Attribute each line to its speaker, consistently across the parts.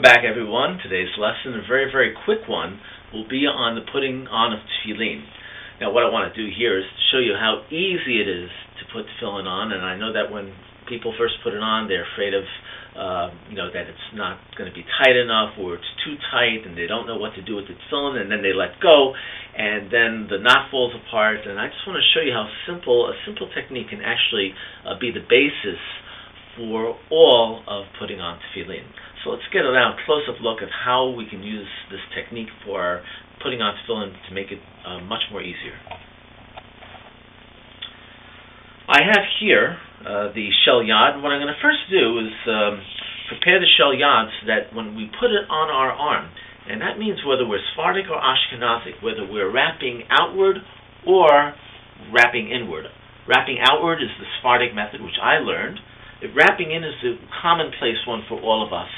Speaker 1: back, everyone. Today's lesson, a very, very quick one, will be on the putting on of Tefillin. Now, what I want to do here is to show you how easy it is to put Tefillin on, and I know that when people first put it on, they're afraid of, that it's not going to be tight enough, or it's too tight, and they don't know what to do with the Tefillin, and then they let go, and then the knot falls apart. And I just want to show you how a simple technique can actually be the basis for all of putting on Tefillin. So let's get a close-up look at how we can use this technique for putting on Tefillin to make it much more easier. I have here the shel yad. What I'm going to first do is prepare the shel yad so that when we put it on our arm, and that means whether we're Sephardic or Ashkenazic, whether we're wrapping outward or wrapping inward. Wrapping outward is the Sephardic method, which I learned. Wrapping in is the commonplace one for all of us,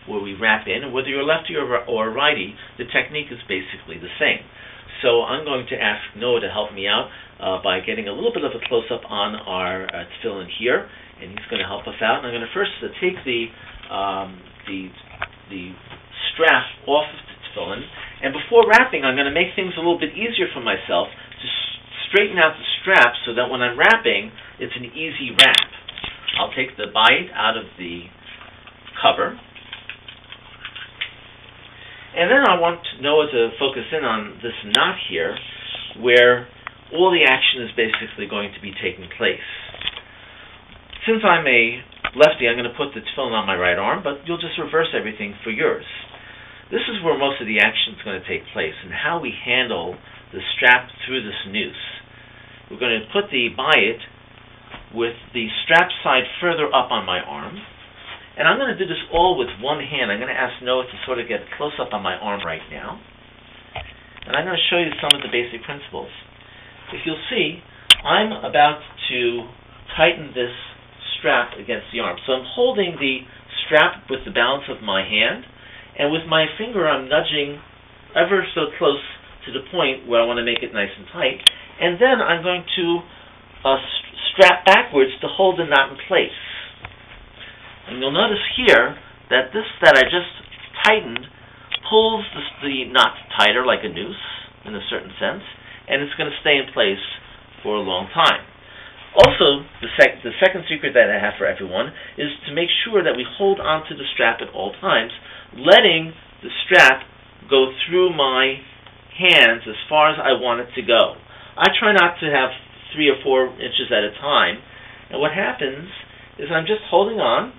Speaker 1: where we wrap in, and whether you're lefty or righty, the technique is basically the same. So I'm going to ask Noah to help me out by getting a little bit of a close-up on our Tefillin here, and he's going to help us out. And I'm going to first take the strap off of the Tefillin, and before wrapping, I'm going to make things a little bit easier for myself to straighten out the strap so that when I'm wrapping, it's an easy wrap. I'll take the bite out of the cover. And then I want Noah to focus in on this knot here, where all the action is basically going to be taking place. Since I'm a lefty, I'm going to put the Tefillin on my right arm, but you'll just reverse everything for yours. This is where most of the action is going to take place, and how we handle the strap through this noose. We're going to put the bite with the strap side further up on my arm. And I'm going to do this all with one hand. I'm going to ask Noah to sort of get close up on my arm right now. And I'm going to show you some of the basic principles. If you'll see, I'm about to tighten this strap against the arm. So I'm holding the strap with the balance of my hand, and with my finger I'm nudging ever so close to the point where I want to make it nice and tight. And then I'm going to strap backwards to hold the knot in place. And you'll notice here that this that I just tightened pulls the knot tighter like a noose in a certain sense, and it's going to stay in place for a long time. Also, the second secret that I have for everyone is to make sure that we hold onto the strap at all times, letting the strap go through my hands as far as I want it to go. I try not to have 3 or 4 inches at a time, and what happens is I'm just holding on,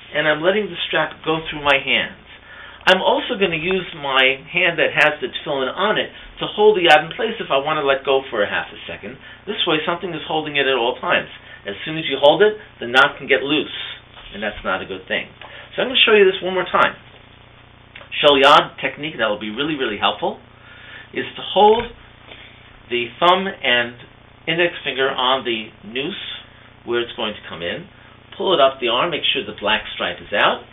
Speaker 1: and I'm letting the strap go through my hands. I'm also going to use my hand that has the Tefillin on it to hold the yad in place if I want to let go for a half a second. This way something is holding it at all times. As soon as you hold it, the knot can get loose, and that's not a good thing. So I'm going to show you this one more time. Shel yad technique that will be really, really helpful is to hold the thumb and index finger on the noose where it's going to come in, pull it up the arm, make sure the black stripe is out,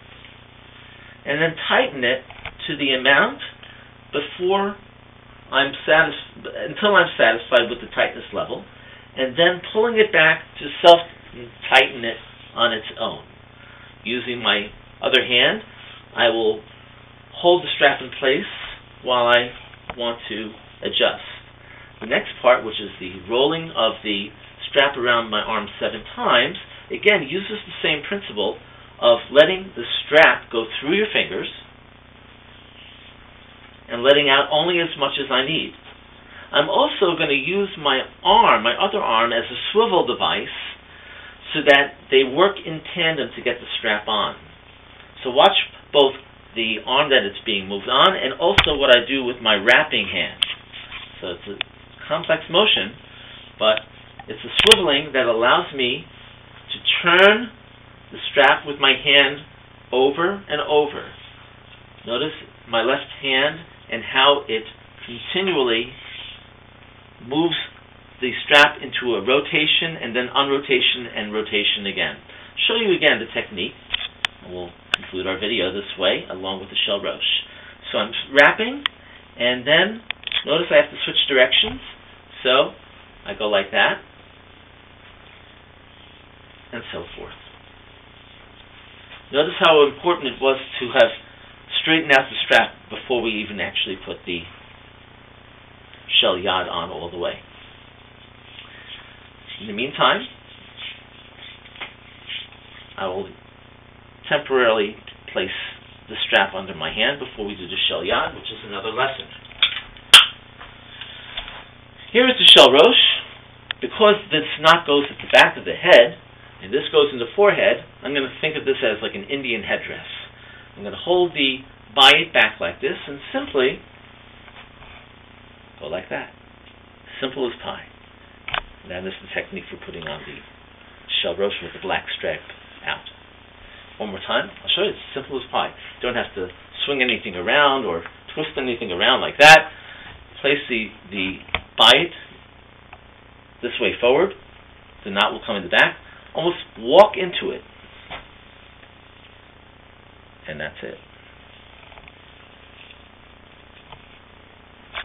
Speaker 1: and then tighten it to the amount until I'm satisfied with the tightness level, and then pulling it back to self-tighten it on its own. Using my other hand, I will hold the strap in place while I want to adjust. The next part, which is the rolling of the strap around my arm 7 times, again uses the same principle of letting the strap go through your fingers and letting out only as much as I need. I'm also going to use my other arm, as a swivel device so that they work in tandem to get the strap on. So watch both the arm that it's being moved on and also what I do with my wrapping hand. So it's a complex motion, but it's a swiveling that allows me to turn the strap with my hand over and over. Notice my left hand and how it continually moves the strap into a rotation and then unrotation and rotation again. Show you again the technique, and we'll conclude our video this way along with the shel rosh. So I'm wrapping, and then notice I have to switch directions. So I go like that, and so forth. Notice how important it was to have straighten out the strap before we even actually put the shell yad on all the way. In the meantime, I will temporarily place the strap under my hand before we do the shell yad, which is another lesson. Here is the shell rosh. Because this knot goes at the back of the head, and this goes in the forehead, I'm going to think of this as like an Indian headdress. I'm going to hold the bayit back like this, and simply go like that. Simple as pie. Now this is the technique for putting on the shell rosh with the black stripe out. One more time. I'll show you. It's simple as pie. You don't have to swing anything around or twist anything around like that. Place the bayit this way forward. The knot will come in the back. Almost walk into it. And that's it.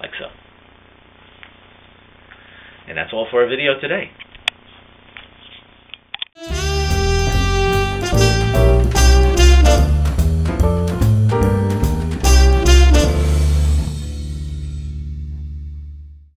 Speaker 1: Like so. And that's all for our video today.